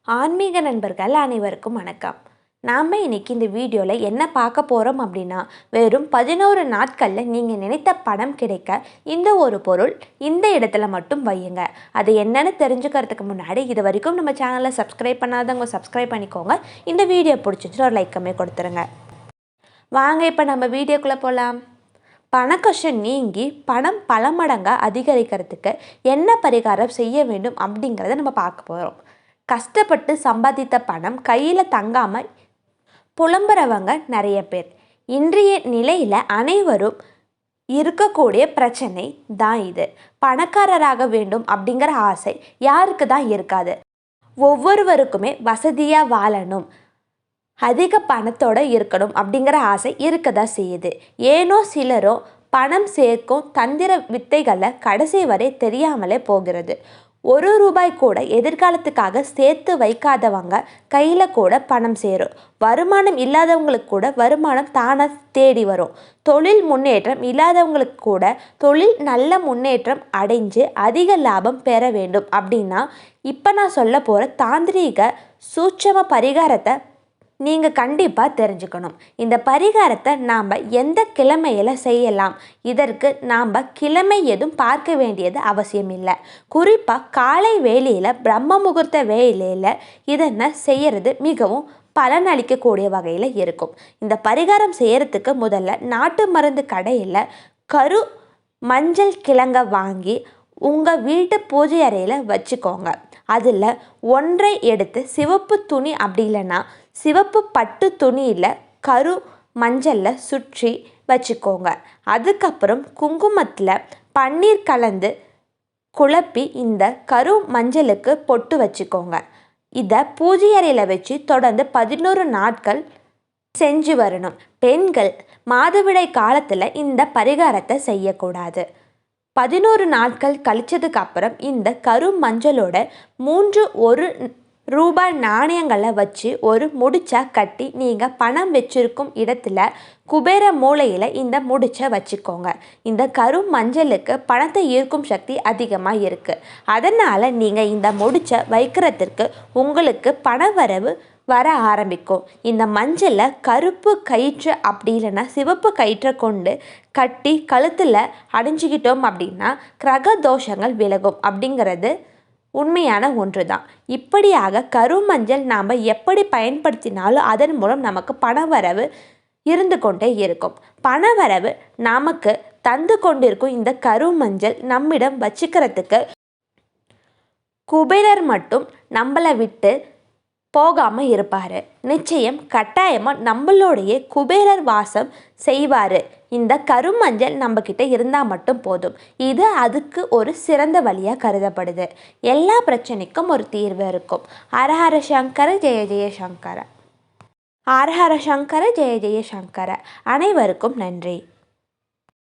ஆன்மீக நண்பர்கள் அனைவருக்கும் வணக்கம். நாம் இன்னைக்கு இந்த வீடியோவில் என்ன பார்க்க போகிறோம் அப்படின்னா, வெறும் 11 நாட்களில் நீங்கள் நினைத்த பணம் கிடைக்க இந்த ஒரு பொருள் இந்த இடத்துல மட்டும் வையுங்க. அது என்னன்னு தெரிஞ்சுக்கிறதுக்கு முன்னாடி இது வரைக்கும் நம்ம சேனலை சப்ஸ்கிரைப் பண்ணாதவங்க சப்ஸ்கிரைப் பண்ணிக்கோங்க. இந்த வீடியோ பிடிச்சிட்டு ஒரு லைக்கமே கொடுத்துருங்க. வாங்க இப்போ நம்ம வீடியோக்குள்ளே போகலாம். பண கஷ்டம் நீங்கி பணம் பல மடங்காக அதிகரிக்கிறதுக்கு என்ன பரிகாரம் செய்ய வேண்டும் அப்படிங்கிறத நம்ம பார்க்க போகிறோம். கஷ்டப்பட்டு சம்பாதித்த பணம் கையில் தங்காமல் புலம்புறவங்க நிறைய பேர். இன்றைய நிலையில் அனைவரும் இருக்கக்கூடிய பிரச்சனை தான் இது. பணக்காரராக வேண்டும் அப்படிங்கிற ஆசை யாருக்கு தான் இருக்காது? ஒவ்வொருவருக்குமே வசதியாக வாழணும், அதிக பணத்தோடு இருக்கணும் அப்படிங்கிற ஆசை இருக்க தான் செய்யுது. ஏனோ சிலரோ பணம் சேர்க்கும் தந்திர வித்தைகளை கடைசி வரை தெரியாமலே போகிறது. ₹1 கூட எதிர்காலத்துக்காக சேர்த்து வைக்காதவங்க கையில் கூட பணம் சேரும். வருமானம் இல்லாதவங்களுக்கு கூட வருமானம் தானாக தேடி வரும். தொழில் முன்னேற்றம் இல்லாதவங்களுக்கு கூட தொழில் நல்ல முன்னேற்றம் அடைஞ்சு அதிக லாபம் பெற வேண்டும் அப்படின்னா இப்போ நான் சொல்ல போகிற தாந்திரீக சூட்சம பரிகாரத்தை நீங்கள் கண்டிப்பாக தெரிஞ்சுக்கணும். இந்த பரிகாரத்தை நாம் எந்த கிழமையில் செய்யலாம்? இதற்கு நாம் கிழமை எதுவும் பார்க்க வேண்டியது அவசியம் இல்லை. குறிப்பாக காலை வேளையில் பிரம்ம முகூர்த்த வேளையில் இதனை செய்கிறது மிகவும் பலனளிக்கக்கூடிய வகையில் இருக்கும். இந்த பரிகாரம் செய்கிறதுக்கு முதல்ல நாட்டு மருந்து கடையில் கரு மஞ்சள் கிழங்க வாங்கி உங்கள் வீட்டு பூஜை அறையில் வச்சுக்கோங்க. அதில் ஒன்றை எடுத்து சிவப்பு துணி அப்படி இல்லைன்னா சிவப்பு பட்டு துணியில் கரு மஞ்சளில் சுற்றி வச்சுக்கோங்க. அதுக்கப்புறம் குங்குமத்தில் பன்னீர் கலந்து குழப்பி இந்த கரு மஞ்சளுக்கு பொட்டு வச்சுக்கோங்க. இதை பூஜை அறையில் வச்சு தொடர்ந்து 11 நாட்கள் செஞ்சு வரணும். பெண்கள் மாதவிடாய் காலத்தில் இந்த பரிகாரத்தை செய்யக்கூடாது. 11 நாட்கள் கழிச்சதுக்கு அப்புறம் இந்த கரு மஞ்சளோட 3 ₹1 நாணயங்களை வச்சு ஒரு முடிச்சா கட்டி நீங்கள் பணம் வச்சிருக்கும் இடத்துல குபேர மூலையில் இந்த முடிச்சை வச்சுக்கோங்க. இந்த கரு மஞ்சளுக்கு பணத்தை ஈர்க்கும் சக்தி அதிகமாக இருக்குது. அதனால் நீங்கள் இந்த முடிச்சை வைக்கிறதுக்கு உங்களுக்கு பண வரவு வர ஆரம்பிக்கும். இந்த மஞ்சளை கருப்பு கயிற்று அப்படி இல்லைன்னா சிவப்பு கயிற்றை கொண்டு கட்டி கழுத்தில் அணிஞ்சிக்கிட்டோம் அப்படின்னா கிரக தோஷங்கள் விலகும் அப்படிங்கிறது உண்மையான ஒன்று தான். இப்படியாக கருமஞ்சள் நாம் எப்படி பயன்படுத்தினாலும் அதன் மூலம் நமக்கு பணவரவு இருந்து கொண்டே இருக்கும். பணவரவு நமக்கு தந்து கொண்டிருக்கும் இந்த கருமஞ்சள் நம்மிடம் வச்சுக்கிறதுக்கு குபேரர் மட்டும் நம்மளை விட்டு போகாமல் இருப்பார். நிச்சயம் கட்டாயமாக நம்மளுடைய குபேரர் வாசம் செய்வார். இந்த கருமஞ்சள் நம்மக்கிட்ட இருந்தால் மட்டும் போதும். இது அதுக்கு ஒரு சிறந்த வழியாக கருதப்படுது. எல்லா பிரச்சனைக்கும் ஒரு தீர்வு இருக்கும். ஹரஹர சங்கர ஜெய ஜெய சங்கர. ஹரஹர சங்கர ஜெய ஜெய சங்கர. அனைவருக்கும் நன்றி.